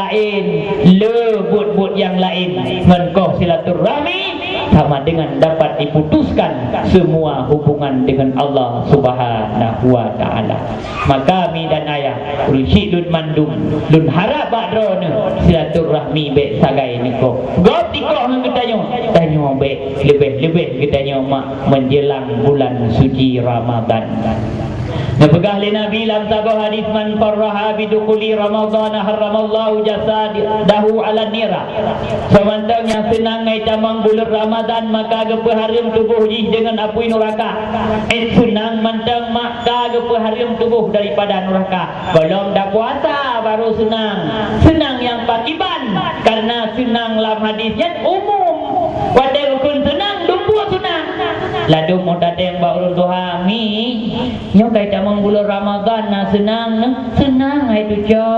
lain, lebut-but yang lain, menkoh silaturahmi sama dengan dapat diputuskan semua hubungan dengan Allah Subhanahu wa taala. Maka mi dan ayah rusyid lun mandum lun harap bakdrona silaturahmi be sagai niko. Gop tikoh ngan tanyo be lebih kita mak menjelang bulan suci Ramadan. Napegah li Nabi lam sabah hadis man farraha bidukuli Ramadan haramallahu jasadahu ala nira. Semantang yang senang ngai tamang bulan Ramadan maka gepeharim tubuh jih dengan api neraka. Senang mantang maka gepeharim tubuh daripada neraka. Belum dah puasa baru senang. Senang yang pakiban karena senang dalam hadisnya umum. Wadai rukun senang dumpu senang. Lalu mau datang baurun doa mi nyo kai tamang bulan Ramadan na senang itu jo.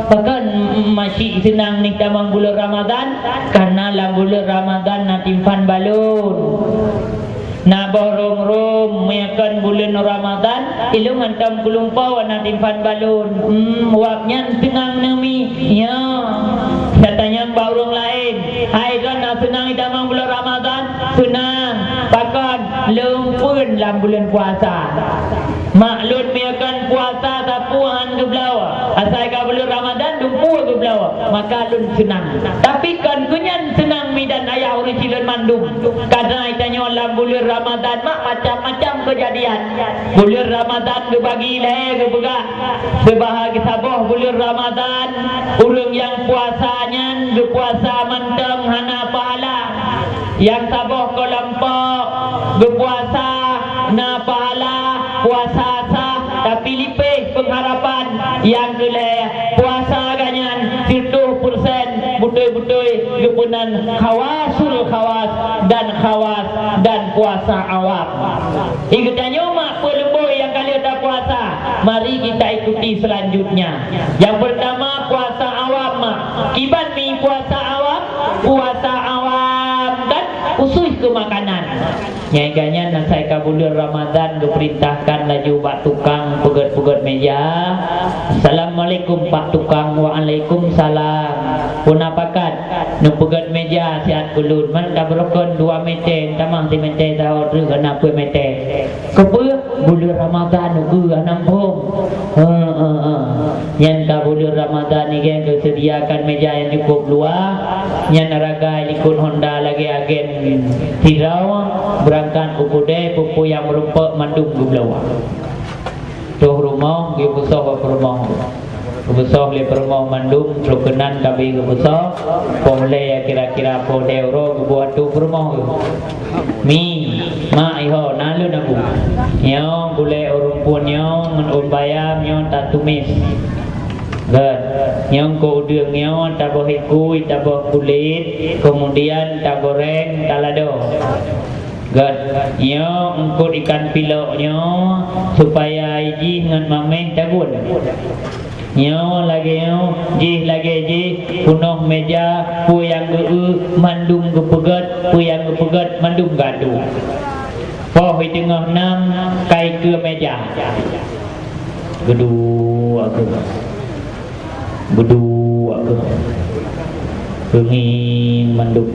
Bahkan masih senang ni tamang bulan Ramadan karena la bulan Ramadan na timpan balun. Na borong-rom meyakan bulan Ramadan ilung antam kulumpau na timpan balun. Waknya senang nami ya. Katanya baurung lain, hai kan senang tamang bulan Ramadan senang. Bahkan lempun dalam bulan puasa. Maklun meyakan puasa tapuhan ke belawa. Asal ka bulan Ramadan dumpu ke belawa. Maka lun senang. Tapi kan kunyan senang mi dan ayah orang cilon mandum. Karena itanya dalam bulan Ramadan mak macam-macam kejadian. Bulan Ramadan ke bagi leh ke begak. Sebahagi sabah bulan Ramadan urang yang puasanya ke puasa manteng hana pahala. Yang sabah ke lampau berpuasa na pahala puasa sah tapi lipih pengharapan yang geleh puasa ganyan 100% betul-betul kepunan khawasul khawas dan puasa awam. Ikutnya mak pelemboi yang kali ada puasa. Mari kita ikuti selanjutnya. Yang pertama puasa awam mak. Kiban mi puasa awam kan usuh ke makanan. Nyaigannya nasai kabulur Ramadan diperintahkan laju pak tukang pegat-pegat meja. Assalamualaikum pak tukang. Waalaikumsalam. Punapakat nu pegat meja siat kulun man dah berokon 2 meter tamang 3 meter dah order kena 2 meter. Kepe bulan Ramadan nu nampung. Yang kabulur Ramadan ni kan disediakan meja yang cukup luas. Yang naraga ikut Honda lagi agen tirau berangkat ukude pupu yang merupakan mandum gublawa. Tuh rumah dia besar apa rumah. Besar le rumah mandum terkenan kabi besar. Pomle kira-kira po euro buat tu rumah. Mi mak iho nalu nabu. Nyo boleh rumpun nyo ngan bayam nyo tak tumis. Yang kau udang nyo tak boleh kuih, tak boleh kulit, kemudian tak goreng, tak lado. Nyo engkau ikan pilok nyo supaya iji dengan mameng tagun. Nyo lagi punuh meja pu yang mandum kepegat, pu yang kepegat mandum gaduh. Poh di tengah 6 kai ke meja. Gedua aku. Berdua ke Penging manduk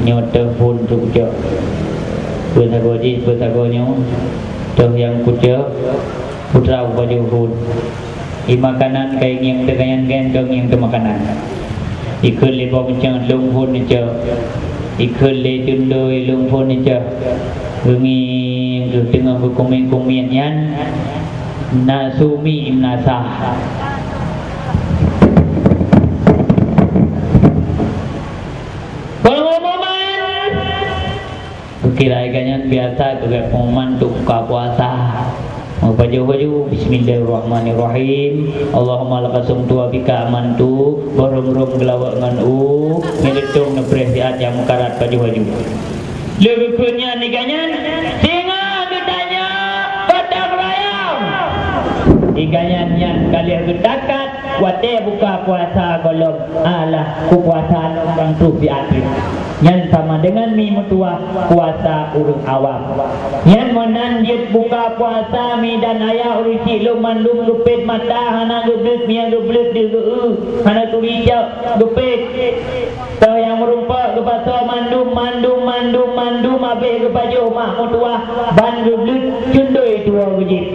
Nyota pun tu kucak Bersago-sagonya Tuh yang kucak Putra baju pun makanan kain yang terkayan gendong yang termakanan Ikut lebih macam lung pun aja Ikut le tundoi lung pun aja Penging tu tengah berkomen-komen yan Nasumi imnasah Kira-kiranya biasa juga pengumuman untuk buka puasa. Baju-baju bismillahirrahmanirrahim. Allahumma lakasum tuwa bika amantu. Barum-rum gelawak ngan ngeletung nepresiat yang mekarat baju-baju. Lebihnya nikahnya singa gedanya padang rayam. Nikahnya yang kalian gedakat wate buka puasa golong. Alah ku puasa orang tu biatri. Yang sama dengan mi mutua puasa urang awam. Yang menan dia buka puasa mi dan ayah urisi luman lum gupit mata hana geblet mi yang geblet di hana turijak gupit. Tahu yang merumpak kepada mandum habis ke baju mak mutua ban geblet cundoi dua wujud.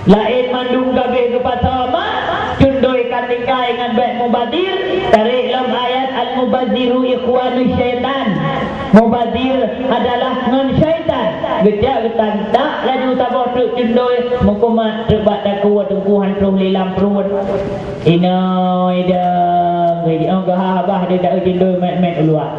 Lain mandum kabeh kepada mak cundoi katika dengan baik mubadir. Tarik dalam ayat al-mubadziru ikhwanu syaitan. Mubadir adalah non syaitan. Gejak getan tak laju tabah truk cundoi mukumat terbat daku tengkuhan terus lilam perut. Ina ida gede gahah dia tak cundoi mat luar.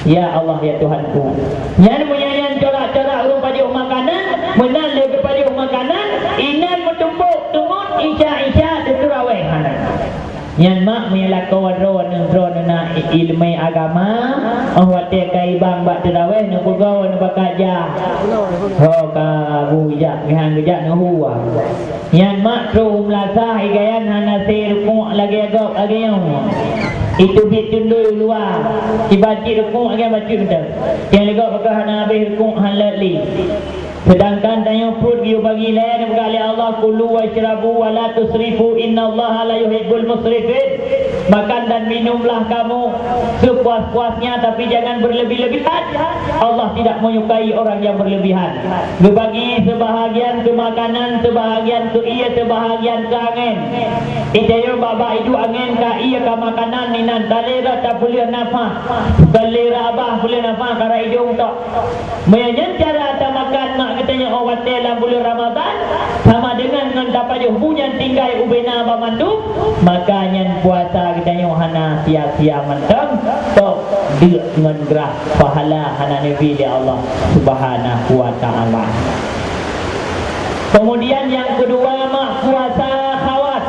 Ya Allah ya Tuhanku. Yang menyanyian corak-corak urung pajuk makanan, menan le pajuk makanan, inan bertumpuk tumun isya terawih hanan. Yang mak melakon ron na ilmu agama, awate kai bang bak terawih nak pegau nak bakaja. Ho ka buja mihan gejak nak huwa. Yang mak tru melasah igayan hana serukuk lagi agak lagi yang. Itu bit tundul luar. Dibaca rukuk lagi baca betul. Yang lega bakal hana habis rukuk halali. Sedangkan tanya perut dia bagi lain berkali Allah kulu wa syrabu wa la tusrifu innallaha la yuhibbul musrifin. Makan dan minumlah kamu sepuas-puasnya tapi jangan berlebih-lebihan. Allah tidak menyukai orang yang berlebihan. Berbagi sebahagian ke makanan, sebahagian ke ia, sebahagian ke angin. Itayo baba itu angin ka ia ka makanan ninan talera tak boleh nafas. Talera abah boleh nafas kara hidung tok. Menyen cara tak makan mak katanya orang dalam bulan Ramadan sama dengan dapat hujan tinggal ubena bamandu, makanya puasa katanya hana sia-sia mentang tok dia dengan gerah pahala hana nabi di Allah Subhanahu wa taala. Kemudian yang kedua mak puasa khawat.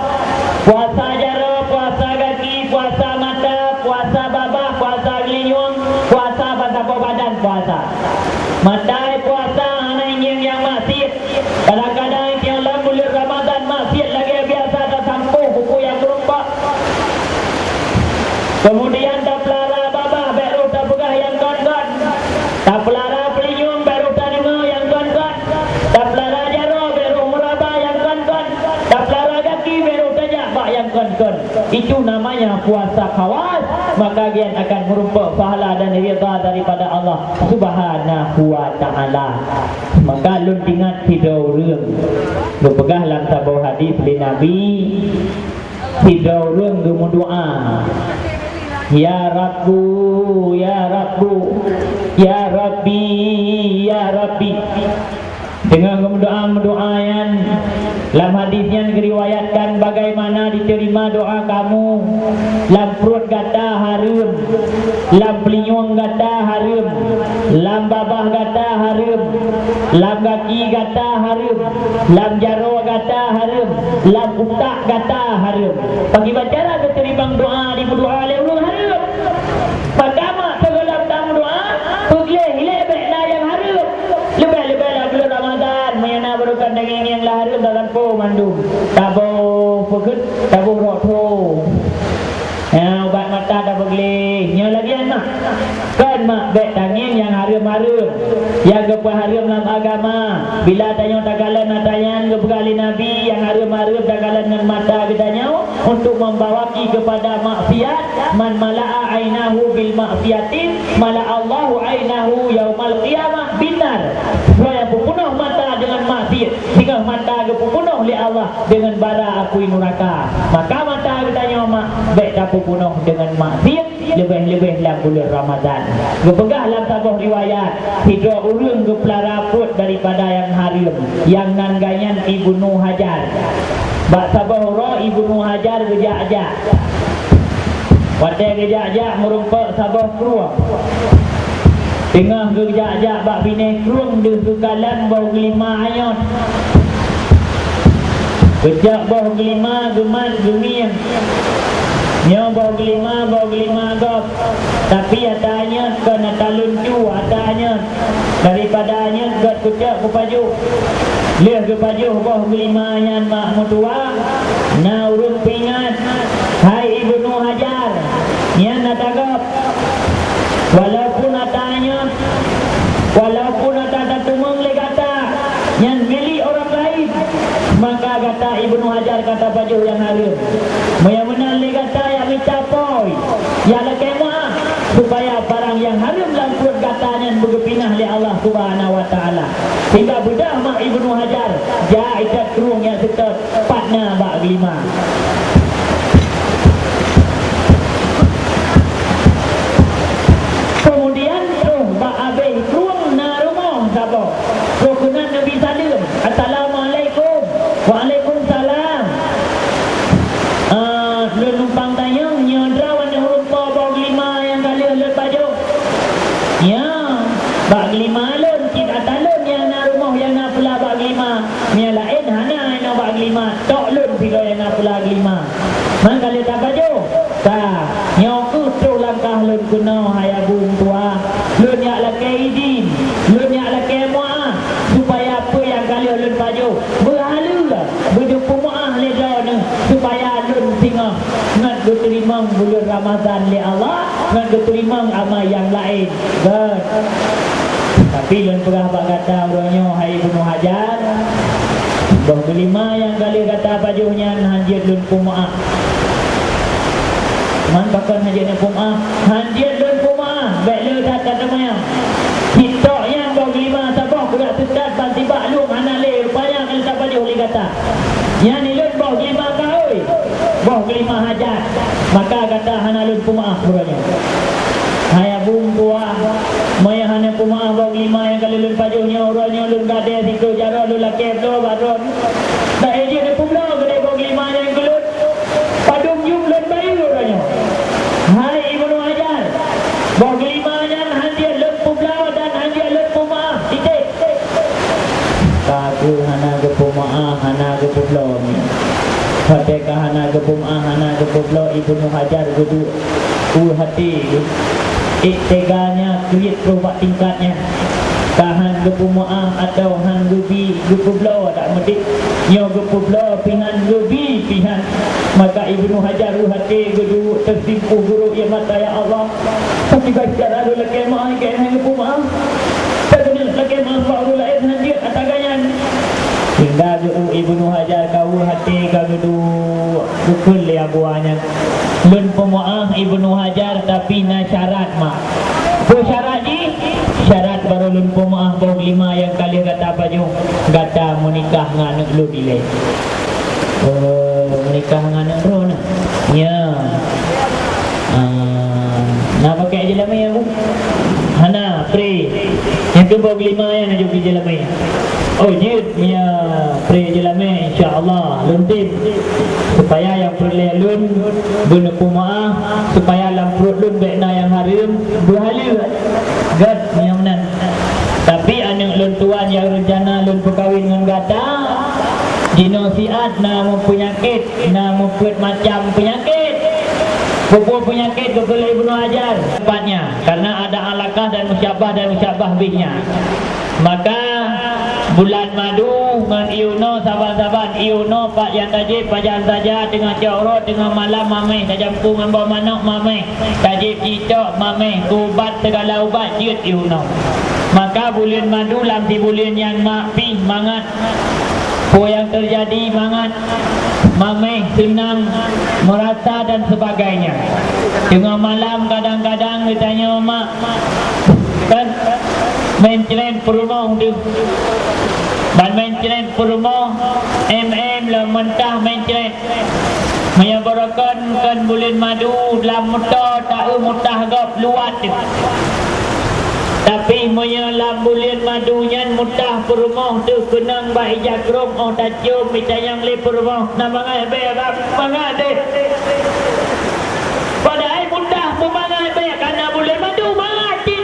Puasa jara, puasa kaki, puasa mata, puasa babah, puasa gelinyung, puasa batapa badan puasa. Mata puasa hana yang maksiat. Kadang-kadang yang dalam bulan Ramadan maksiat lagi biasa dah sampuh buku yang berubah. Kemudian tak pelara babah baru tak pegah yang kon-kon. Tak pelara pelinyung baru tak dengar yang kon-kon. Tak pelara jaro baru meraba yang kon-kon. Tak pelara kaki baru tak jabak yang kon-kon. Itu namanya puasa khawas. Maka dia akan merumpak pahala dan ridha daripada Allah Subhanahu wa taala. Maka lun ingat tidur reung. Berpegah dalam sebuah hadis dari Nabi. Tidur reung berdoa. Ya Rabbu, ya Rabbu, ya Rabbi, ya Rabbi. Dengan doa yang dalam hadisnya diriwayatkan bagaimana diterima doa kamu. Lam perut gata harum, lam pelinyung gata harum, lam babah gata harum, lam kaki gata harum, lam jaro gata harum, lam utak gata harum. Bagi bacara diterima doa di doa oleh ulun harum. Pertama segala tamu doa pergi hilebek lah yang harum. Lebih-lebih lah bulan Ramadan mayana berukan daging yang lahir dalam po mandu tabo pekut tabo roto ubat mata dah bergelih nya lagi mak kan mak bek daging yang harum-harum yang kepa harum dalam agama bila tanya tagalan natayan kepegali Nabi yang harum-harum tagalan dengan mata katanya untuk membawaki kepada maksiat man mala'a ainahu bil maksiatin mala'a Allahu ainahu yaumal qiyamah binar. Supaya penuh mata dengan maksiat sehingga mata penuh oleh Allah dengan bara api neraka. Maka mata katanya mak baik tak penuh dengan maksiat lebih-lebih dalam bulan Ramadan. Gepegah dalam sebuah riwayat tiga urang gepelara perut daripada yang harum yang nangganyan Ibnu Hajar. Bak sabah ura Ibnu Hajar gejak-jak. Wadah gejak-jak merumpak sabah keruah. Tengah gejak-jak bak bineh kerung di sukalan bau gelima ayat. Gejak bau gelima geman gemir. Nya bau gelima agak. Tapi adanya kena taluncu adanya daripada anya gat kecak ke paju. Leh ke paju bau gelima yang mak mutua. Na urut pingat hai Ibnu Hajar. Nya natagap baju yang harum. Yang menang le kata yang minta poi. Yang lagi maaf supaya barang yang harum dalam perut katanya berpindah oleh Allah Subhanahu wa taala. Hingga bedah mak Ibnu Hajar ja ikat kerung yang setot patna bak lima. Kemudian bak habis kerung na rumah sabo. Rukunan Nabi salam. Assalamualaikum. Waalaikumsalam. Lu numpang tanya nyodra warna rupa bak lima yang kali lepas baju. Ya, bak lima lun kita talun yang na rumah yang na pula bak lima. Mia lain hana yang bak lima. Tok lun pilo yang na pula lima. Man kali tak baju. Ta, nyoku tu langkah lun kuno hayabung tua. Lun yak laki izin, lun yak laki muah supaya apa yang kali lun baju berhalulah berjumpa muah le dana supaya lun singa ngan diterima bulan Ramadan le Allah, ngan diterima amal yang lain. Good. Tapi lun pernah bak kata orangnya hai Ibnu Hajar. Bah kelima yang kali kata bajunya hanjir lun pumaah. Man bakal hanjir lun pumaah, hanjir lun pumaah. Baik le dah kata mayang. Kita yang bah kelima sabah gerak setat banti baklum anak le rupanya kalau tak baju boleh kata. Yang ni lun bah kelima kau. Bah kelima hajat. Maka kata hana lun pumaah orangnya. Hai abung tua maya hana pumaah bah kelima yang kali lun pajuhnya orangnya lun gade situ jaro lun laki do baron. Tak eji ni pula gede bah kelima yang kelut. Padung jum lun bayu orangnya. Hai Ibnu Hajar. Bah kelima yang hanjir lun pula dan hanjir lun pumaah. Titik. Kagu hana ke pumaah hana ke pula ni. Fatihah hana ke pumaah hana ke pula Ibnu Hajar gudu hati. Teganya kuit perubat tingkatnya. Tahan gepu mu'ah atau han gebi gepu belau tak medik. Nyo gepu belau pihan gebi pihan. Maka Ibnu Hajar hati gedu tersimpuh guru ya mata ya Allah. Tapi baca ada lagi ma'ah ke han gepu mu'ah. Tapi lagi ma'ah baru lain hadir ataganyan. Hingga gedu Ibnu Hajar kau hati gedu gukul ya buahnya. Lun pemuah Ibnu Hajar tapi na syarat mak. Syarat ni syarat baru lun pemuah bau lima yang kali kata baju kata menikah dengan anak lu bila. Menikah dengan anak lu nak. Ya. Nak pakai je lama ya bu. Hana pray. Yang tu bau lima yang nak pergi je lama. Oh jid ya pray je lama insya-Allah luntin. Supaya yang perlu lun bernepu maaf supaya dalam perut lun bekna yang harum berhala gad yang menan. Tapi anak lun tuan yang rencana lun berkahwin dengan gata jinosiat nama penyakit nama macam penyakit kumpul penyakit kepada Ibnu Hajar tempatnya karena ada alaqah dan musyabah bihnya. Maka bulan madu dengan iuno saban-saban iuno pak yang tajib pajan saja dengan cawrot dengan malam mameh tajampu dengan bawa manok mameh tajib cicok mameh ubat segala ubat jiut iuno. Maka bulan madu lampi bulan yang mapi mangat apa yang terjadi mangat mameh senang merasa dan sebagainya. Tengah malam kadang-kadang ditanya mak kan menceren perumah tu dan menceren perumah lah mentah menceren menyebarakan kan bulan madu dalam muta tak mutah gap luat tu. Tapi menyelam bulan madunya mutah perumah tu kenang baik jakrom oh tak cium yang le perumah namangai berak mangai padahal mutah pemangai berak karena bulan madu mati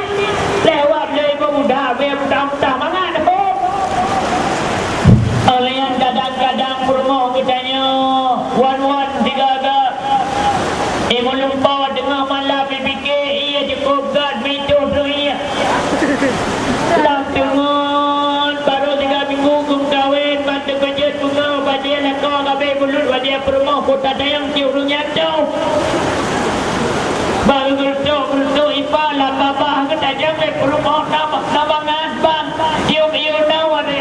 lewat le muda mudah mangai oleh yang kadang-kadang perumah kitanya wan tiga agak lupa dengar malam fikir ia cukup gad bicu tu ia lam tengon baru 3 minggu kum kahwin bantu kerja bunga badia nak kau kabeh bulut badia perumah kota dayang cium runyat jauh baru gerdo ipa lah babah ke tajam le perumah nabangan bang cium iu nawade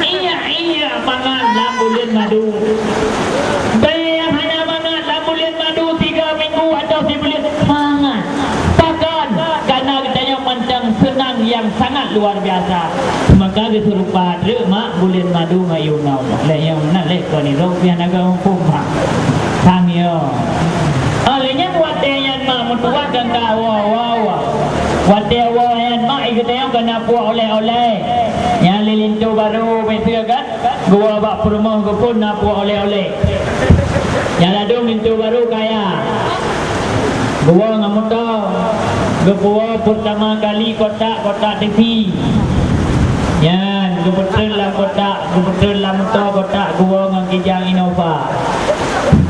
iya mangan lam bulan madu yang sangat luar biasa. Maka kesurupan mak bulan madu ngayunau. Le yang nak le ko ni ro pian aga pum ha. Sang yo. Alenya wate yang mak mutua gangga wa. Wate wa yang mak ikut yang kena puak oleh-oleh. Yang lilintu baru betul kan? Gua bak rumah gua pun nak puak oleh-oleh. Yang ada lintu baru kaya. Gua ngamuta. Gua pertama kali kotak TV. Yan, gua betul lah motor kotak gua ngang kijang Innova.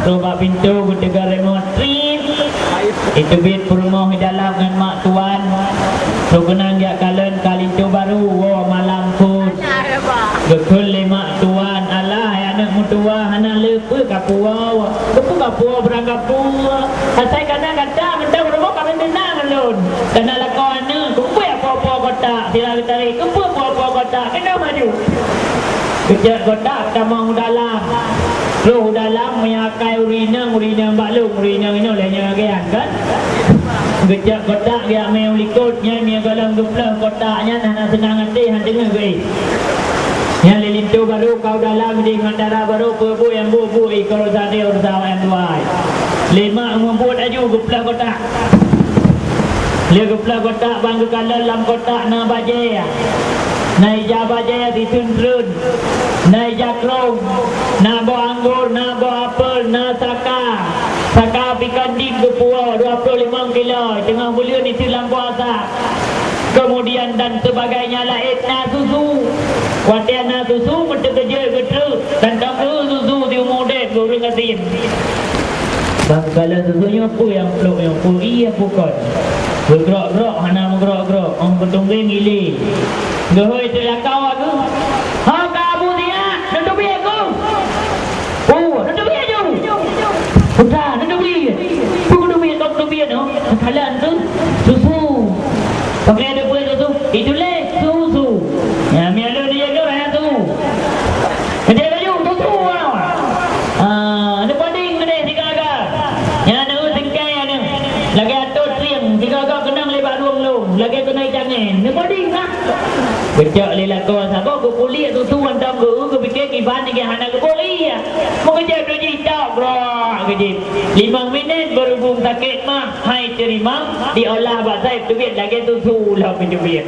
Coba pintu gua tegar remote. Itu bit rumah di dalam dengan mak tuan. So kenang dia kalen kalintu baru. Wah malam pun. Gekul mak tuan. Alah anak mutua anak lepa kapua. Kapua berangkapua. Asai kadang-kadang minta rumah kami tenang alun. Kena lakau anak. Kumpul apa-apa kotak. Sila tarik. Kumpul apa-apa kotak. Kena maju. Kejap kotak tamang dalam. Roh dalam menyakai urina baklung urina ini olehnya kayan kan. Kejap kotak dia main likutnya dia galang duplah kotaknya nak senang hati hang dengar guys. Yang lilintu baru kau dalam di mandara baru bu yang bu kalau sada ursawa yang tuai. Lima membuat aju duplah kotak. Dia duplah kotak bangku kalah dalam kotak na baje. Na ija baje di tunrun. Na ija krong. Na bo anggur, na bo apel, na saka pikan dim ke puau 25 kilo tengah bulan itu dalam puasa. Kemudian dan sebagainya lain na susu. Watian na susu bertekerja betul dan kamu susu di umudek guru kasin. Bangkala susunya apa yang peluk yang puri yang bukan. Bergerak-gerak, hana bergerak-gerak. Orang bertunggang gili. Gehoi terlakau aku. Ha kamu dia, nak beli aku. Oh, nak beli aja. Sudah, nak beli. Bukan beli, tak beli no. Kalan tu susu. Pakai ada buat susu. Itu le susu. Ya, mialo dia ke orang tu. Dia baju susu ah. Ada banding gede tiga-tiga. Ya, nak singkai ada. Lagi atur triang tiga-tiga kenang lebat luang-luang. Lagi kena jangan. Nak banding lah. Kejap lelak kau sabar kau pulih susu hantam kau fikir kiban ni hana kau pulih mau kejap tu jitak bro kejap 5 minit berhubung sakit mah hai terima diolah bahasa itu biar lagi susu lah pintu biar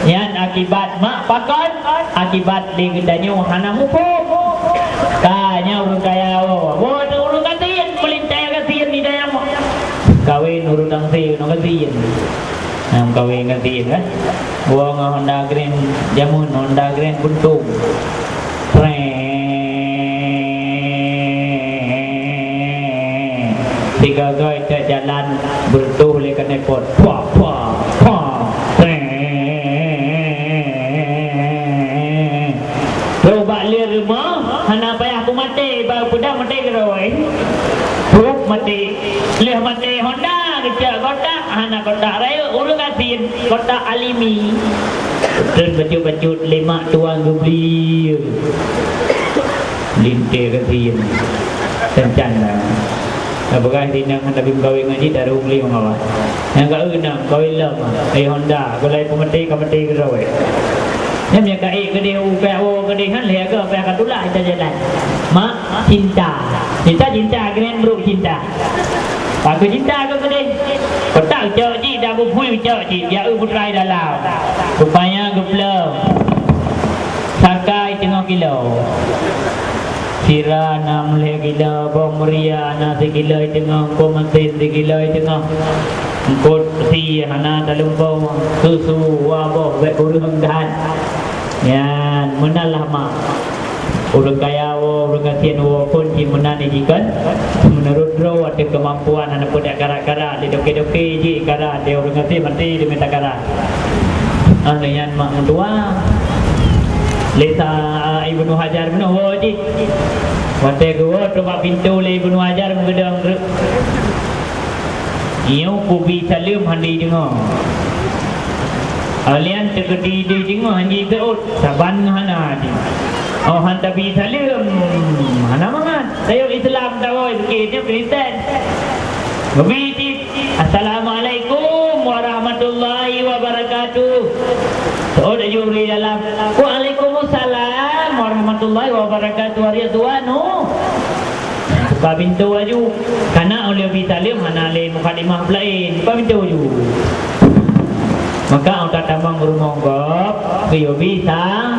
yang akibat mak pakan akibat di gedanya hana mupuk kanya urung kaya buat urung kasihan melintai kasihan ni daya kawin urung tangsi urung kasihan nam kawin kasihan kan buang Honda Grand jamun Honda Grand buntung tiga gay ke jalan bertuh le kena pot puah coba lihat rumah hana payah aku mati baru pedang mati keroi buruk mati leh mati Honda kecak kotak hana kotak raya urung asin kotak alimi dan baju-baju lemak tuang geblir lintir kesin kencan lah apakah tinang hendak kawin ngaji dari ungli mengawal yang kau nak kawin lama Honda kau lagi pemeti keroi yang dia kai ke dia UPO ke dia kan leh ke apa yang katulah kita jalan mak cinta keren bro cinta aku cinta ke dia kau tak cok ji dah berpui cok ji dia putrai dalam rupanya geplau sakai tengah kilo sira 6 kilo bawang meria 6 kilo tengah komantin 3 kilo tengah kot si hana dalam bawang susu wabah baik urung dan yan menalah mak urung kaya urung kasihan pun si menan ikan menurut draw ada kemampuan anak pudak karat-karat dia doke-doke je karat dia urung kasihan mati dia minta karat yan mak mentua Lesa Ibnu Hajar benar wajib. Waktu gua coba pintu le Ibnu Hajar menggedang. Iyo kubi salim handi dengar. Alian terkedi di dengar handi terut saban hana di. Oh handa bi salim hana mangan. Saya Islam tahu sikitnya Kristen. Begitu. Assalamualaikum warahmatullahi wabarakatuh. wabarakatuh. So dah juri dalam. Waalaikumsalam warahmatullahi wabarakatuh. Hari tuanu. Buka pintu aju. Karena oleh Abi Salim mana le mukadimah lain. Buka pintu aju. Maka orang tambang bermonggok, kaya bisa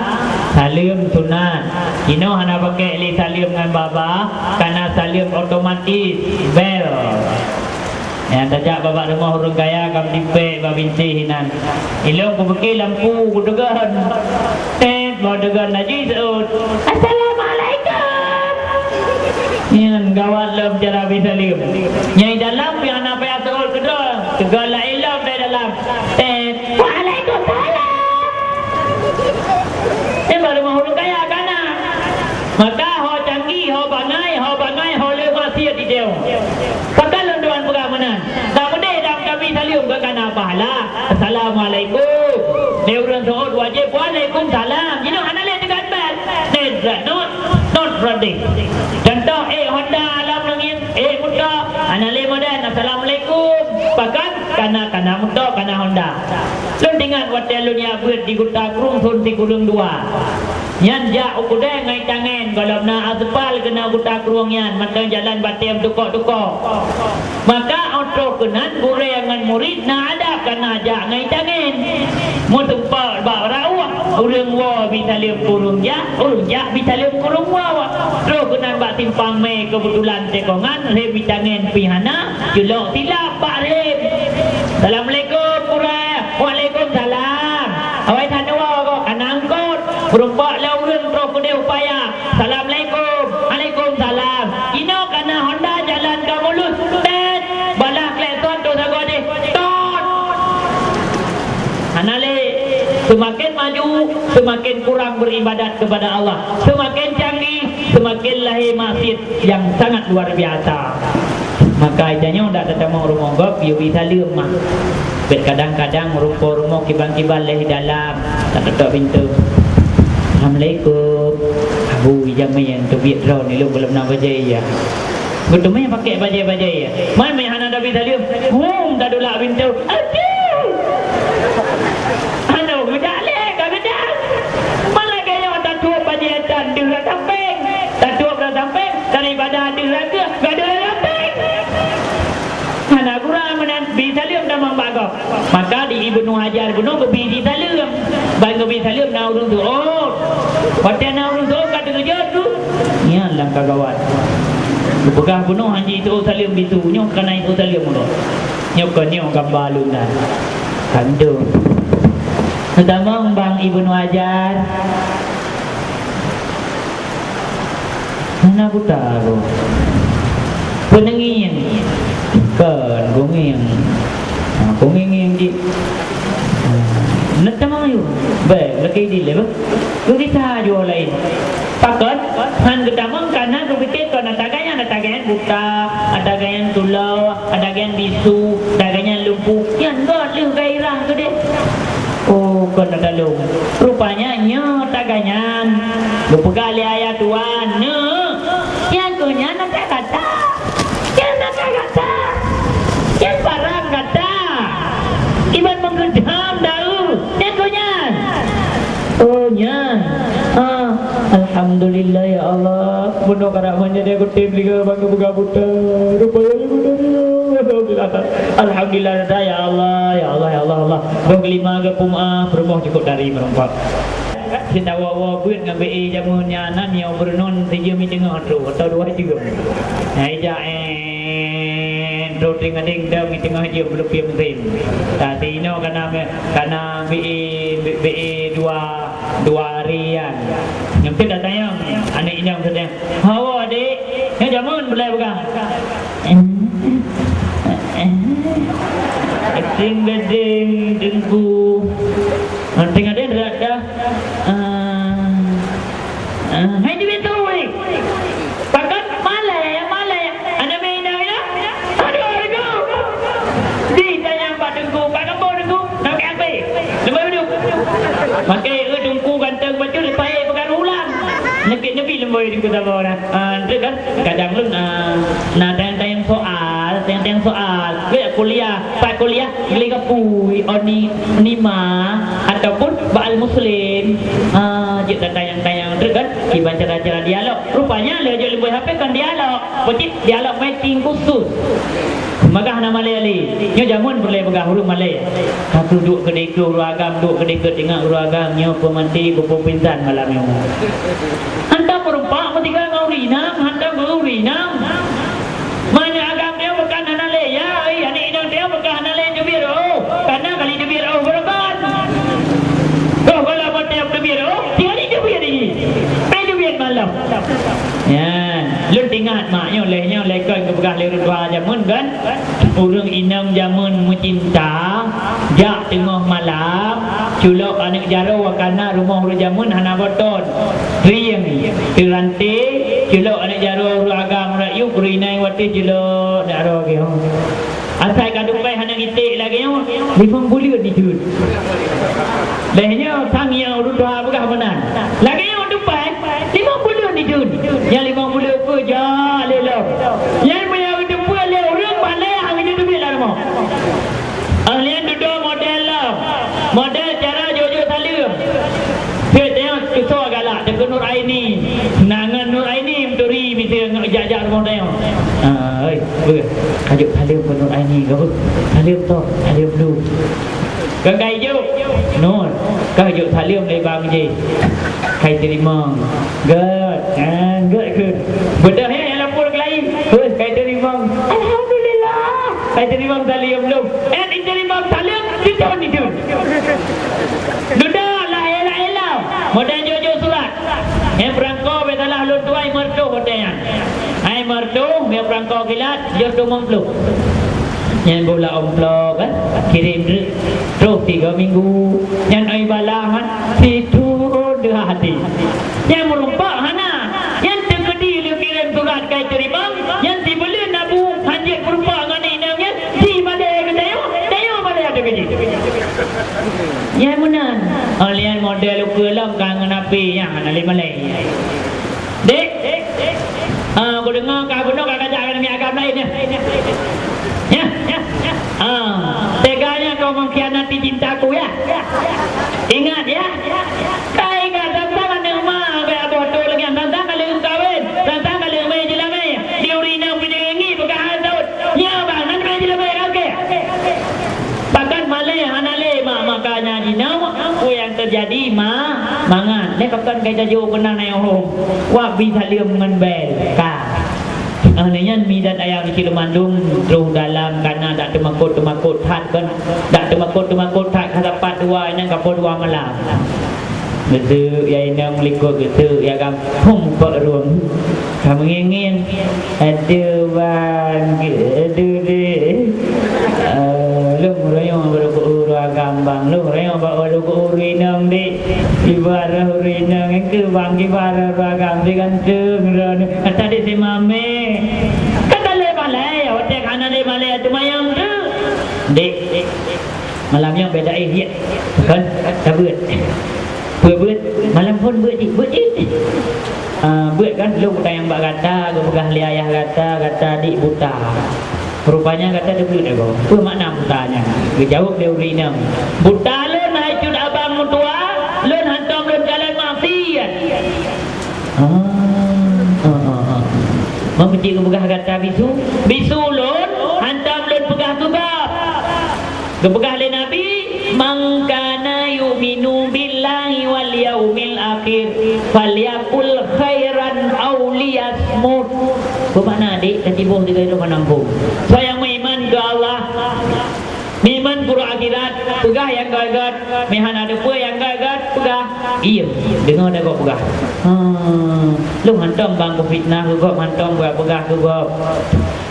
salim sunat. Kino hana pakai li salim dengan baba, karena salim otomatis bel. Yang tajak baba rumah hurung gaya kam dipek babinci hinan. Ilong ku pakai lampu ku degan. Tet mau degan lagi seut. Assalamualaikum. Yang gawat lem cara Abi Salim. Nyai dalam yang nak payah seut kedua. Segala ilmu dari dalam. Waalaikumsalam. Baru mahu kaya kana. Maka ho canggih, ho bangai, ho le masih di dia. Pakai londuan peramanan. Tak boleh dah kami salim ke kana pahala. Assalamualaikum. Dia orang Saud wajib waalaikumsalam. You know ana le dekat bel. Not ready. Contoh Honda alam langit. Muda. Ana le modern. Assalamualaikum. Pakai kana muda kana Honda. Lun dengan hotel lunia buat di Kota Krung Sun di Gunung 2. Yan ja ukudeng ngai tangen kalau na aspal kena Kota Krung yan mata jalan batem tukok-tukok. Maka auto kenan gorengan murid na ada kana ja ngai tangen. Mu tumpa ba rawah urang wa bitalim kurung ja bitalim kurung wa. Tro kenan ba timpang me kebetulan tekongan re bitangen pihana jelok tilap pak re. Assalamualaikum pura. Waalaikumsalam. Awai tanwa ko kanangkot. Berumpak la urang tro kude upaya. Assalamualaikum. Waalaikumsalam. Ino kana Honda jalan ka mulus. Tet. Balah kleton tu sago de. Tot. Anale semakin maju, semakin kurang beribadat kepada Allah. Semakin canggih, semakin lahir masjid yang sangat luar biasa. Maka idanya dah tetap mau rumah gop, you bisa lemah. Bet kadang-kadang rumah kibang-kibang leh dalam, tak tutup pintu. Assalamualaikum. Abu jamai yang tu biar drone ni lu belum nak baca ya. Betul mai pakai baca ya. Mai hana dah bisa lium. Tak dulak pintu. Aduh. Ana budak leh kadang. Malah gaya tak tua baca dan dia samping. Tak tua dah samping daripada dia raga. Gaduh Salim dah membagok. Maka di Ibnu Hajar Ibnu kebi Salim. Bang kebi Salim na urung tu. Oh. Hotel na urung tu kata kerja tu. Ya lang kagawat. Bukah bunuh haji itu Salim bitu. Nyok kena itu Salim mulo. Nyok kenyo gambar lunan. Kandu. Sedamang Bang Ibnu Hajar. Mana aku tahu. Penengin. Kan gongeng. Gongeng di. Nak tamang you. Baik, lagi di level. Lu kita jual lain. Pakat han ketamang karena tu pikir kau nak tagayan buta, ada gayan tulau, ada gayan bisu, ada gayan lumpuh. Yang god lu gairah tu deh. Oh, kau nak lalu. Rupanya nyo tagayan. Lu pegali ayat tuan. No. Yang tu nya nak kata. Yang nak kata. Yang barang kata. Iban menggedam daun. Yang tu nya. Oh nya. Alhamdulillah ya Allah. Bunuh karamanya dia kutip liga bangga buka buta. Rupanya Alhamdulillah ya Allah, ya Allah, ya Allah, Allah. Bang kelima ke pumah berumah cukup dari merompak. Kita wawa buat dengan BE jamunya nan yang bernon tiga mi tengah tu atau dua juga. Hai ja ding ding dah mi tengah dia belum piam rim. Tadi no karena BE dua harian. Yang kita tanya anak ini yang sedang. Hawa adik, yang jamun boleh bukan? Ding ding dengku. Tengah dia dah. Hai di pintu ni. Pakat malai. Ada main dah ya? Aduh. Di tanya pak dengku, pak kampung dengku. Nak ke apa? Lepas duduk. Pakai dengku ganteng baju lepas pegang ulang. Nepi lemboi dengku tak bawa dah. Itu kan kadang lu nak tanya soal. Dia kuliah beli kapui ni ma ataupun ba'al muslim je tayang-tayang tu kan iban cara-cara dialog rupanya le je lebih HP kan dialog berarti dialog meeting khusus magah nama Malay nyo jamun boleh megah huruf Malay satu duduk kedai huruf agam duduk kedai tengah huruf agam nyo pemanti kepimpinan malam nyo hantar perempak ketika ngau rinam hantar ngau rinam mana agam dia bukan hanale ya ani inang dia bukan hanale jubiro karena kali jubiro berkat kau kalau mati apa jubiro tiada jubiro ni jubiro malam ya lun tingat maknya lehnya lekoi ke begah le dua jamun kan urang inang jamun mencinta jak tengah malam culok anak jaro wakana rumah urang jamun hana boton riang tiranti culok anak jaro agam rayu kurinai wati culok daro ke asai kadupai hana itik lagi yo 50 bulan di jun lehnya tangnya urang dua begah benar lagi yo dupai 50 bulan di jun yang 50 bulan apa ja lelo yang punya itu pun le urang balai hang itu duit lah mo alian duduk model cara jojo salim dia tengok kesor galak dengan Nur Aini nangan Nur Aini menturi mesti ngajak rumah dia oi ajuk salim ke Nur Aini ke salim tu salim dulu gagai juk Nur kau ajuk salim dari bang je kai terima good and good bedah ya lapor ke lain kai terima alhamdulillah kai terima salim belum terima salim kita ni tu duda la ela modal jojo surat yang perangko betalah lu tuai mertu hotelan ai mertu dia perangko kilat jodoh memplu yang bola omplok kan kirim terus 3 minggu yang ai balaman situ dah hati yang merumpak hana yang terkedi lu kirim surat kai terima yang dibeli nabu hanjit merumpak ngani namanya di badai dayo badai ada biji ya munan alian model kelam kangen api yang ana Malay dek aku dengar kau benar kau kajak dengan agam lain ya teganya kau mengkhianati cintaku ya ingat ya kau ingat tentang nama kayak bodoh lagi tentang kali kawin tentang kali main jelamai diurina punya ini bukan hasil ya bang nanti main jelamai okey bahkan Malay hanale makanya dinam apa yang terjadi mangan ni kapan kita jauh kenang naik home wah bisa liam dengan bel ka akhirnya midat ayam di Mandung terus dalam karena tak temakut tak kan tak temakut tak hadapan dua yang kapal dua malam betul ya inang likut gitu ya kam pak ruang kamu ingin ada bang ada deh lu rayong berku gambang lu rayong berku urinang di ibarat urinang ke bang ibarat bagam di kancung ron tadi si mame kata le balai hotel kanan le balai tu mayang tu dek malamnya beda dia kan tabut buat malam pun buat kan lu yang bak kata gua pegah li ayah kata dik buta rupanya kata dia buat apa apa makna butanya dia jawab dia urinam buta lu naik cud abang tua lu hantam lu jalan maksiat mengkecil gua pegah kata bisu lu hantam lu pegah kubab gua pegah li nabi mangkana yu'minu billahi wal yaumil akhir falyakul khairan aw liyasmut bermakna adik tertibuh di gairah menampung saya beriman ke Allah beriman ke akhirat pegah yang gagat mehan ada pun yang gagat pegah iya dengar dah kau pegah lu hantam bang ke fitnah ke kau hantam ke pegah ke kau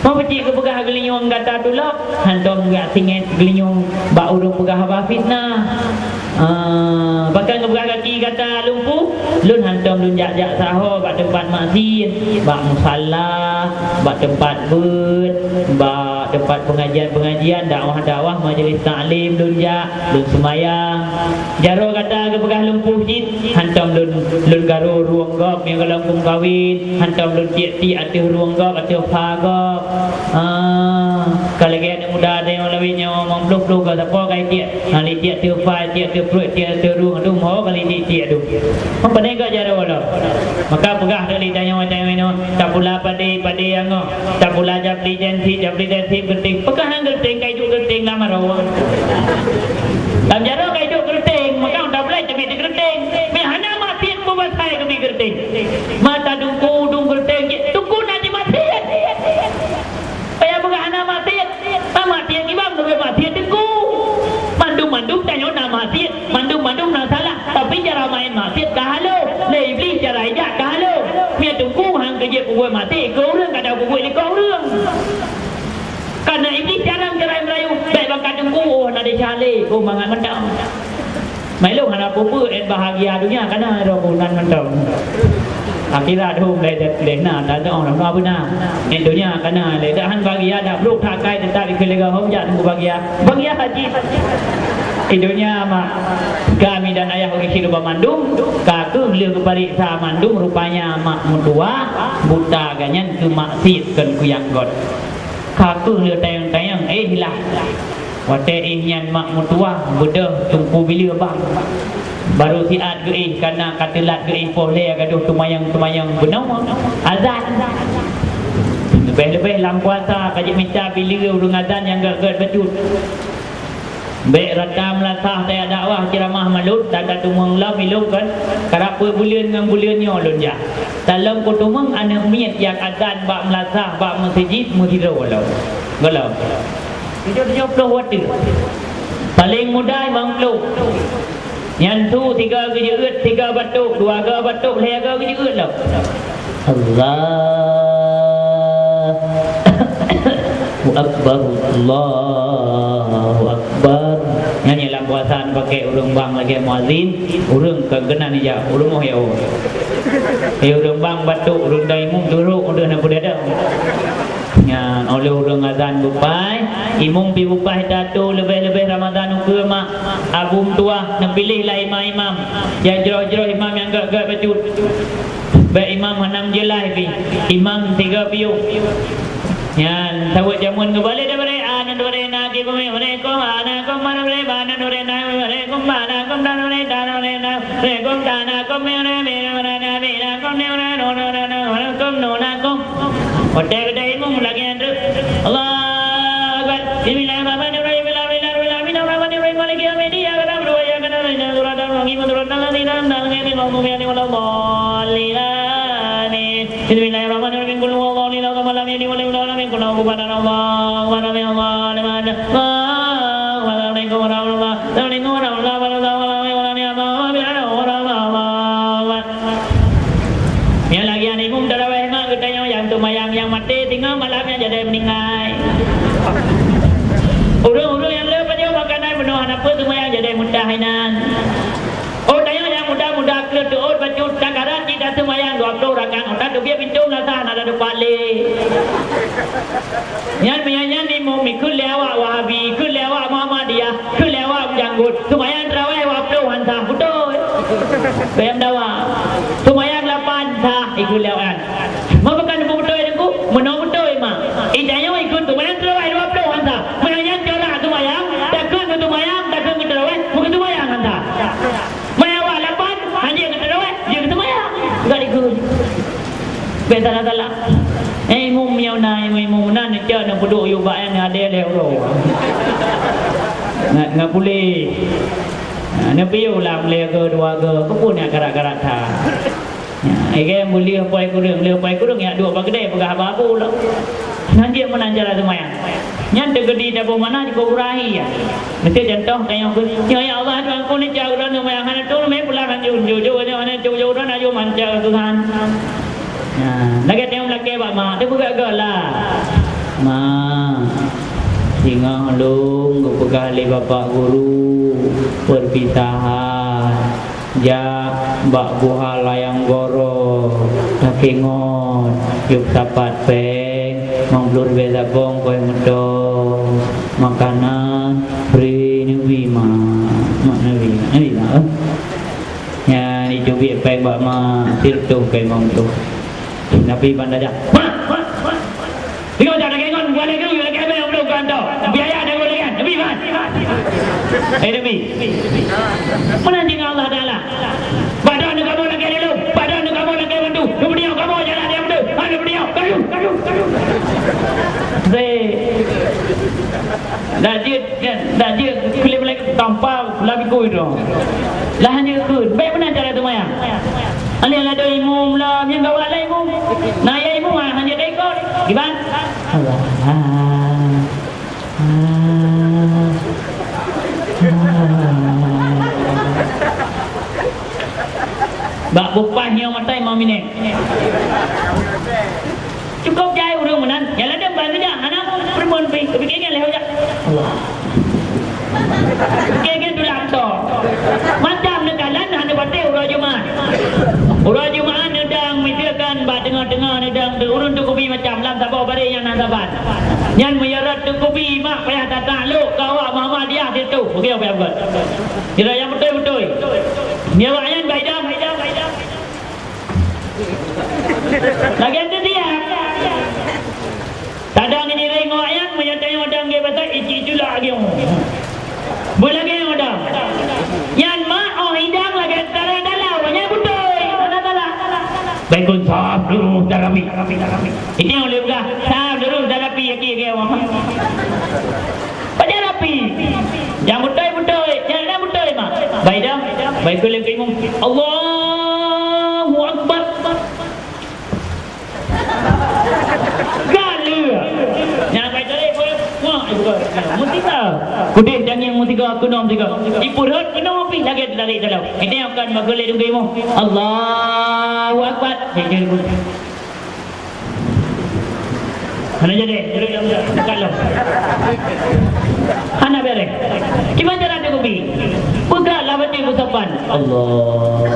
mau pecik ke pegah gelinyong kata dulu hantam gak singet gelinyong bak urung pegah apa fitnah bahkan ke pegah kaki kata lumpuh lun hantam lun jak-jak sahur bak tempat maksiat bak musallah bak tempat bud bak tempat pengajian dakwah majlis taklim lun jak lun semayang jaro kata ke pegah lumpuh jit hantam lun garu ruang gop yang kelangkung kawin hantam lun tiak-tiak atas ruang gop atas pagop kalau lagi ada ta tengok lebih nyawa mampluk-pluk ke siapa kai tiap hari tiap tu fai tiap tu fruit tiap tu ruang tu mau kali tiap tu apa ni kau cara wala maka pegah dari tanya macam ni tak pula pada yang tak pula japli jansi gerting pegah hang gerting kai tu gerting lama rawa tam jaro kai tu gerting maka tak boleh tapi gerting me hana mati buat saya kami gerting mata dungku dung gerting tungku nanti mati mati ibang lebih mati tengku mandum tanya nak mati mandum nak salah tapi cara main mati kahalo lebih cara ijak kahalo dia tengku hang kerja buat mati kau orang kada buat ni kau orang karena iblis jarang cerai merayu baik bangkat tengku oh nak dicale oh mangan mendam melu hana pupu en bahagia dunia kana robunan mendam akhirat hum le na ta dong na buna en dunia kana le dah han bahagia dah belum tak kai tetap ikut hum ja tunggu bahagia haji di dunia mak kami dan ayah orang Siluba Mandum kakung liu kepariksa Mandum rupanya mak mutua buta ganyan ke maksud kan kuyang god kakung liu tayang hilang wate nyan mak mutua budah tungku bila bang baru siat ke karena katelat ke boleh gaduh tumayang benau azan lebih lam puasa kaji minta bila urung azan yang gak bejut baik rakam lasah saya dakwah ceramah malut tak ada tumang lam ilung kan karapa bulan dengan bulannya ulun ja dalam kutumang anak miat yang azan bak melasah bak masjid muhira walau galau 70 watt paling mudah bang peluk nyantu 3 kejeut 3 batuk 2 ke batuk 3 ke kejeut lah Allahu akbar Allahu akbar nyanyi dalam puasa pakai urung bang lagi muazin urung kegenan ni ja urung moh ya urung bang batuk urung daimung duruk udah nak berada yang oleh orang azan bupai imum pi bupai datu lebih-lebih Ramadan ke mak abum tua nak pilih lah imam yang jero-jero imam yang gak betul baik imam 6 jelah pi imam 3 piuk yang sawat jamun kembali daripada anan daripada nagi Assalamualaikum anakum manure banan dore na Assalamualaikum anakum danore danore na Assalamualaikum danakum mere mere na binakum neura nonakum nonakum hotel imam lagi andru Allah akbar bismillahirrahmanirrahim bismillahirrahmanirrahim maliki yaumiddin ya kana wa ya kana surat al-rahim surat al-ladina anzalna al-mu'minina wal dhalin amin bismillahirrahmanirrahim qul huwallahu ahad lam yalid wa lam yulad wa lam yakul lahu kufuwan ahad wa lam yakul Assalamualaikum warahmatullahi yang lagi ani mum tarawih mak katanya yang tu mayang yang mati tinggal malamnya jadi meninggal urung-urung yang lepas dia makanan penuh apa semua yang jadi mudahinan oh tanya yang mudah-mudah keluar doa baca takaran tidak semua yang 20 rakaat otak tu biar pintu nasa ada depan le yang menyanyi ni mau mikul lewat Wahabi kul lewat Muhammadiyah kul lewat janggut semua yang tarawih 20 hantar betul bayam dawa semua yang 8 sah ikut lewat mau bukan betul itu menang betul mak idanya ikut semua yang tarawih 20 hantar menyanyi corak semua yang takkan ke semua yang takkan ke tarawih bukan semua yang hantar mayawak 8 hanya ke tarawih dia ke semua yang enggak ikut betala-tala mum yang nai mum nan je nak duduk yo ba yang ada le ro ngak boleh nak piu lah boleh ke dua ke pun nak garak-garak tha ke boleh pai kurang ya dua bagdai pegah babu lah nanti menanjara semayang nyan tegedi dapur mana di kuburahi ya mesti contoh kayak ya Allah Tuhan ku ni jauh dah semayang hana tu me pulang kan jauh-jauh mana jauh-jauh dah nak jauh manca Tuhan lagi tengok lagi pak mak dia buka lah mak singa halung pegah le bapak guru perpisahan ja bak buha layang goro takingon yuk sapat peng mamblur beza bong koy mudo makanan free nabi mak nabi lah ya ni cubi peng bak ma sirtu kay mong tu Nabi bandar dah. Tengok jangan kengon, buat lagi, lagi apa yang belum kau tahu. Biaya Demi mana dengan Allah Taala. Badan kamu nak kira dulu, badan kamu nak kira bantu. Kemudian kamu jalan dia bantu. Ada beliau, kayu. Dah dia pilih tanpa lagi kau itu. Lah hanya ke. Baik mana cara tu maya? Alih ada imam lah, yang kau ada imam. Nah ya imam hanya dia ikut. Gimana? Allah. Bak bupahnya matai mamine. Cukup jai urang menan. Jalan dah bantu dah. Anak perempuan pergi kengel leh ojak. Allah. Kengel tu lanto. Macam nekalan hanya batai urang Jumaat. Urang Jumaat nedang misalkan bak dengar-dengar nedang urun tu kopi macam lam sabau bare yang nak saban. Yang meyarat tu kopi mak payah datang lu kawak Muhammadiyah situ. Okey apa buat? Kira yang betul-betul. Dia wayan baidam. Lagi tu dia. Tadang ini ring wayan menyatakan wadang dia pasal itu lah lagi. Boleh lagi wadang. Yang mak hidang lagi antara dalam banyak betul. Baik pun sahab dulu darami. Ini yang boleh buka. Sahab dulu darapi okey awak. Pada rapi. Yang betul. Jangan betul mak. Baik dah. Baik boleh imam. Allahu Akbar. Galia. Yang baik tadi wah ikut. Musika. Kudin jangan musika kuno musika. Ipurut kuno api lagi dari dalam. Ini akan magoleh dungaimu. Allahu Akbar. Mana jadi? Kalau. Ana berek. Gimana cara dia kopi? Buka lawat dia usapan. Allah.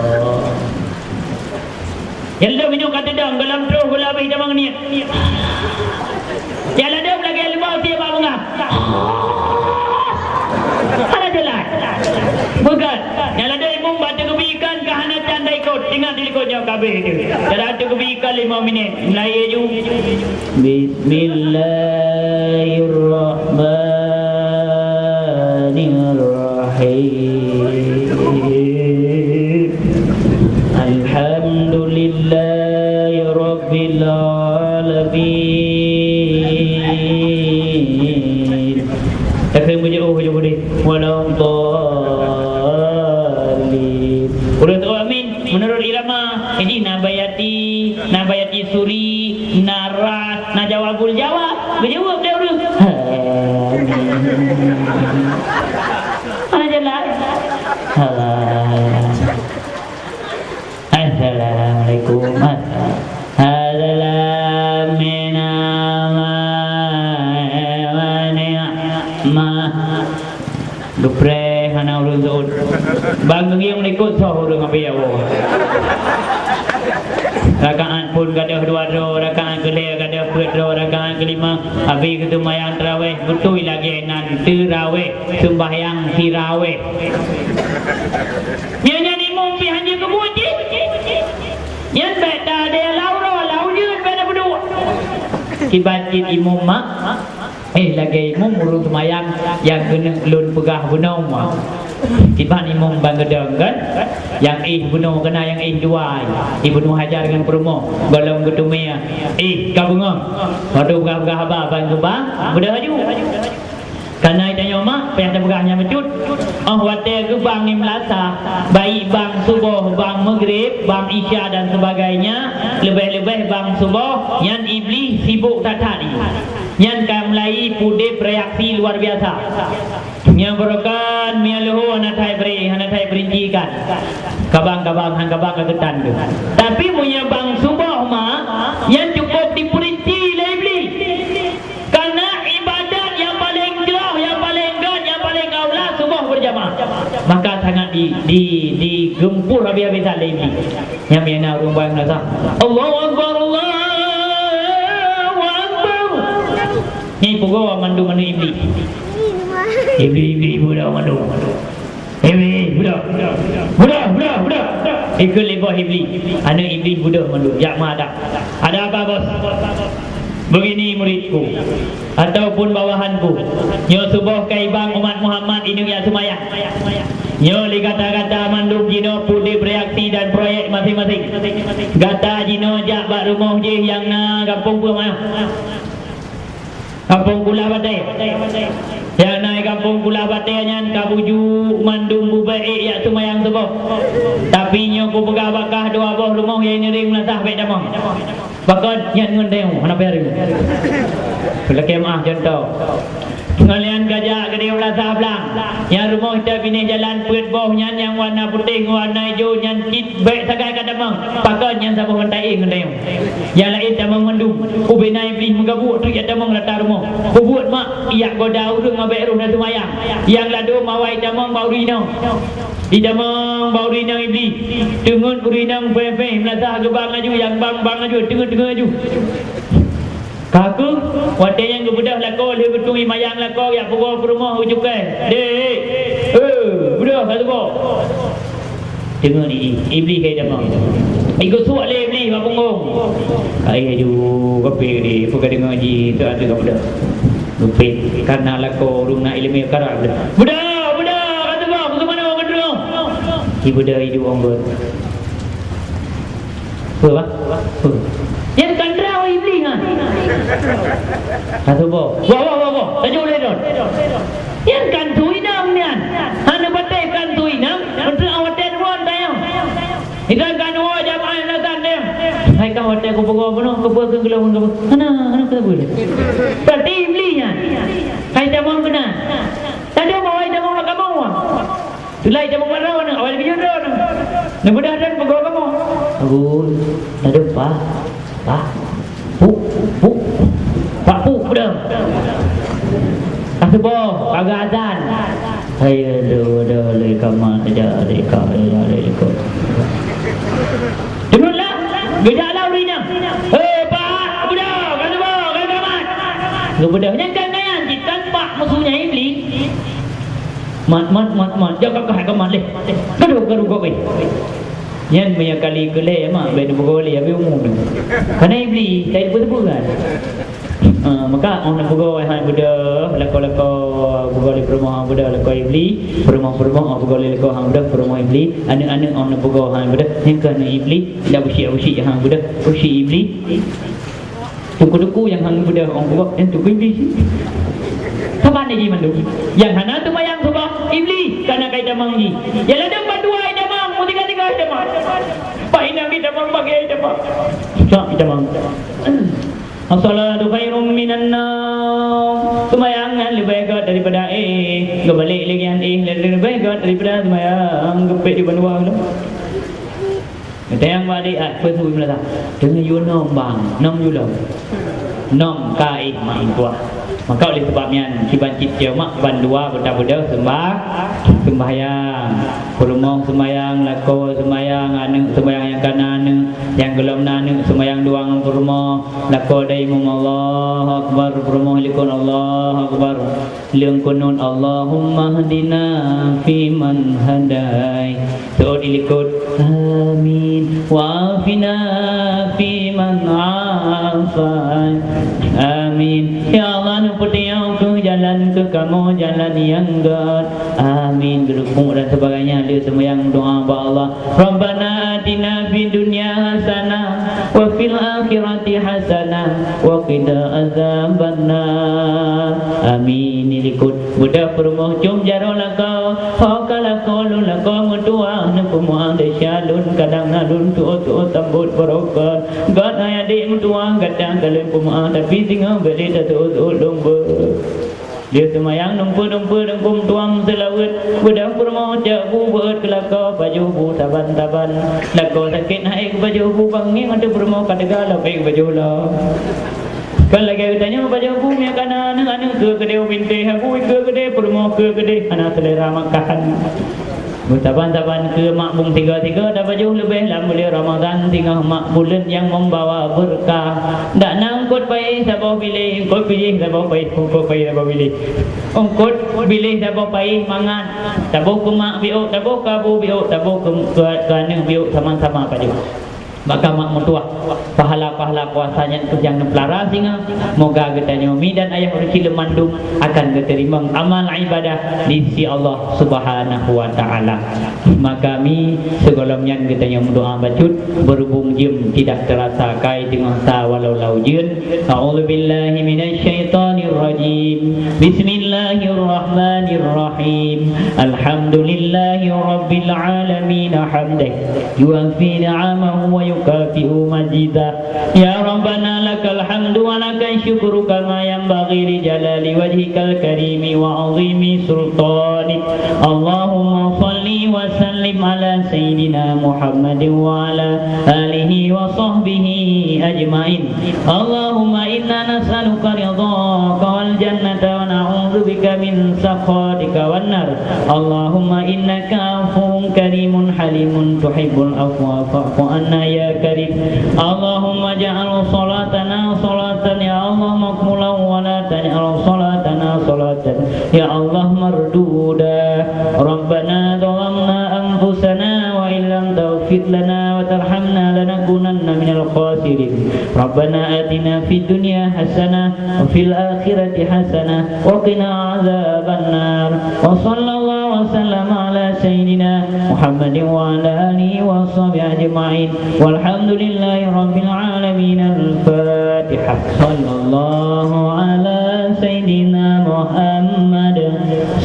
Yang dah minum kata dah dalam terus bola habis dah ni. Yang ada lagi lebah dia apa bunga. Ada jalan. Bukan. Yang ada imam baca kebikan kahana canda ikut. Tinggal dilikutnya kabeh itu. Cara ada kebikan 5 minit. Mulai je. Bismillahirrahmanirrahim. Alhamdulillahi Rabbil Alamin. Takkan berjauh boleh. Walau dhalin. Urut amin. Menurut irama ini nabayati suri naras najawabul jawab. Berjawab dia urut. Mana jalan? Assalamualaikum. Dupreh hana urun zod. Bang yang ikut sahur dengan biawo. Rakaat pun gadah 2 rakaat kelima gadah 4 rakaat kelima. Habis itu mayang tarawih betul lagi nan tarawih sembahyang tarawih. Dia jadi mumpi hanya kebuji. Yang beda dia laujud beda berdua. Kibatin imam mak. Lagi imam urus semayang yang kena lun pegah gunung. Tiba imam bangedang kan? Yang gunung kena yang dua. Ibnu Hajar dengan perumo. Golong ketumia. Kabunga. Waduh pegah abah bang bang. Mudah haju. Karena itanya mak payah pegahnya mecut. Water ke bang Imlasa, baik bang subuh, bang maghrib, bang isya dan sebagainya. Lebih-lebih bang subuh yang iblis sibuk tatari. Yang kamlai pude bereaksi luar biasa. Yang berokan mialuhu hanatai berincikan. Kabang-kabang kegetan tu. Tapi punya bang subuh mak yang cukup diperinci oleh iblis. Karena ibadat yang paling jauh, yang paling god, yang paling aula subuh berjamaah. Maka sangat digempur habis-habis oleh iblis. Yang mina rumah yang nasa. Allahu Akbar, Allahu Akbar. Ni pukul mandu iblis. Iblis budak mandu. Iblis budak. Ikut lebah iblis. Anak iblis budak mandu. Ya mak ada. Ada apa bos? begini muridku ataupun bawahanku, nyo subuh kai bang umat Muhammad ini ya semayang. Nyo li kata-kata manduk jino pulih bereaksi dan proyek masing-masing. Gata jino jak bak rumah je yang na kampung pun mana? Kampung Kula Batai. Yang naik kampung Kula Batai nyan kabuju mandung bubaik ya semayang subuh. Tapi nyo ku pegah bakah dua buah rumah yang nyering melasah baik damah. Bakal nyan ngendeng mana peri. Bila kemah contoh. Ngalian gajah gede melasah belang. Yang rumah kita bini jalan puit boh nyan yang warna putih warna hijau nyan cit baik sagai kadamang. Bakal nyan sabuh mentai ngendeng. Yang lain damang mendung. Ubina iblis menggabuk tu ya damang latar rumah. Buat mak iyak goda urung abek roh dan semayang. Yang ladu mawai damang bau rino. Di damang bau rino iblis. Dengun urinang pepe melasah ke bang aju yang bang aju tengah-tengah aju. Kaku wate yang kebudah lako le betungi mayang lako ya pukul rumah ujukan. Dek. Budak satu kok. Tengok ni iblis kai damang. Ikut suak le iblis kat punggung. Kai aju kape ni pukul dengar ji tu ada kat budak. Lupa karena lako urung nak ilmu karak budak. Budak kata bang ke mana orang kedua? Ki budak hidup orang ber. Apa? Yang kandra iblis kan? Kata boh. Wah. Tajuk le don. Yang kan tuinam nian. Hana batai kan tuinam. Untuk awatan ron tayang. Ikan kan wa jamaah nasan dia. Hai kau awatan ko pego penuh ke ke gelong ke. Hana kata boleh. Berarti iblisnya. Hai jamang kena. Tadi mau ai jamang kamu. Tulai jamang mana awal video don. Ni budak dan pego kamu. Aduh, ada Pak. Pak dah. Kasih boh, kagak azan. Hai dah le kamar aja le kau. Dengarlah, gejaklah urina. Pak, budak, kasih boh, kasih kamar. Budak jangan jikan Pak musuhnya iblis. Mat. Jangan kau kamar le. Gaduh kau weh. Yan punya kali kelih mak ben bergoleh habis umum tu. Karena iblis saya betul kan. Maka orang bergoleh hai budak lako bergoleh rumah budak lako iblis, rumah bergoleh lako hang budak rumah iblis, anak-anak orang bergoleh hai budak yang kena iblis dah usik hang budak, usik iblis. Tuku-tuku yang hang budak orang budak yang tuku iblis. Kapan ni mandu? Yang hana tu mayang sebab iblis karena kait damang ni. Yang ada dua damang, tiga damang. Pak ini damang bagi damang. Tak damang. As-salatu khairum minan naum. Sembayangan lebih baik daripada kebalik lagi yang lebih baik daripada sembayang kepek di bandua tu. Kita yang balik persu melata. Dengan you nom bang, nom you love. Nom kai mak tua. Maka oleh sebabnya kiban cipta mak bandua budak-budak sembahyang perumah sembahyang lako sembahyang anak sembahyang yang kanan yang gelam anak sembahyang duang perumah lako dai Allah akbar perumah likun Allah akbar liang kunun Allahumma hadina fi man hadai so dilikut amin wa afina fi man afai amin ya Allah putih ke jalan ke kamu jalan yang God amin gerukung dan sebagainya dia sembahyang doa kepada Allah Rabbana atina fid dunya hasanah wa fil akhirati hasanah wa qina azabannar amin likut budak perumah cum jarolah kau hokala qalu lakum tuah nepumuang desyalun kadang nalun tu tambut barokat God ayadik mutuang kadang kalian pumuang tapi tinggal beli tu ulung dia semayang numpur dengkum tuang selawat budak permau jabu buat kelakau baju bu taban lakau sakit naik baju bu banging ada permau kadegala baik baju lah kan lagi tanya baju bu nya kanan anu ke gede binte aku ke gede permau ke gede anak selera makan Taban-taban ke makbung tiga-tiga dah baju lebih lah mulia Ramadan tinggal mak bulan yang membawa berkah. Tak nangkut baik siapa pilih, kau pilih siapa baik, kau pilih siapa pilih. Ongkut pilih siapa baik mangan. Tabu ke mak biuk, tabu ke abu biuk, tabu ke anak biuk sama-sama baju. Maka mak mutuah pahala-pahala puasanya untuk yang pelara singa. Moga getanya umi dan ayah urci lemandung akan diterima amal ibadah di sisi Allah Subhanahu wa taala. Maka kami segolongnya getanya doa bacut berhubung jam tidak terasa kai tengah sa walau laujun. A'udzubillahi minasyaitonir rajim. Bismillahirrahmanirrahim. Alhamdulillahi rabbil alamin hamdan yuwafi ni'amahu wa yukafi'u majidah. Ya Rabbana lakal hamdu wa lakal syukru kama yanbaghi li jalali wajhikal karimi wa azimi sultanik. Allahumma salli wa sallim ala sayyidina Muhammadin wa ala alihi wa sahbihi ajmain. Allahumma inna nas'aluka ridhaka wal jannata wa na'udzubika min sakhatika wan nar. Allahumma innaka afuwwun karimun halimun tuhibbul afwa fa'fu anna ya karim. Allahumma ja'al salatana salatan ya Allah maqbulan wa la taj'al salatana salatan ya Allah marduda. Rabbana dhalamna anfusana wa illam taghfir lana wa tarhamna lanakunanna minal khasirin. Rabbana atina fid dunya hasanah wa fil akhirati hasanah wa qina adzabannar. Wa sallallahu wa sallama ala sayyidina Muhammadin wa ala alihi wa sahbihi ajma'in. Walhamdulillahi rabbil alamin. Al-Fatihah. Sallallahu ala sayyidina Muhammad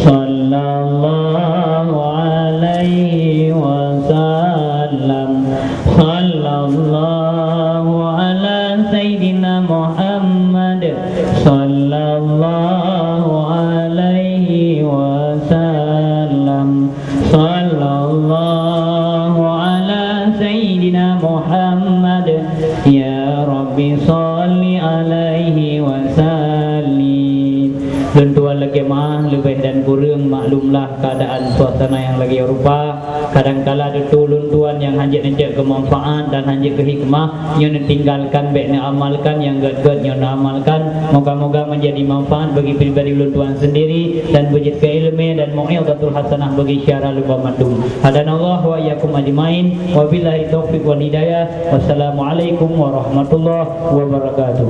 sallallahu alaihi wasallam. Sallallahu ala sayyidina Muhammad sallallahu alaihi wasallam. Sallallahu ala sayyidina Muhammad. Ya Rabbi salli alaihi wasallim. Tuan-tuan lagi mah lebih dan kurang maklumlah keadaan suasana yang lagi rupa. Kadang-kala ada tulun-tuan yang hanjit-hanjit kemanfaat dan hanjit ke hikmah yang tinggalkan baik nak amalkan, yang gad-gad yang nak amalkan. Moga-moga menjadi manfaat bagi pribadi ulun-tuan sendiri dan wujud ke ilmu dan mau'izatul hasanah bagi syara lupa matum. Hadanallahu wa iyyakum ajmain. Wabillahi taufiq wal hidayah. Wassalamualaikum warahmatullahi wabarakatuh.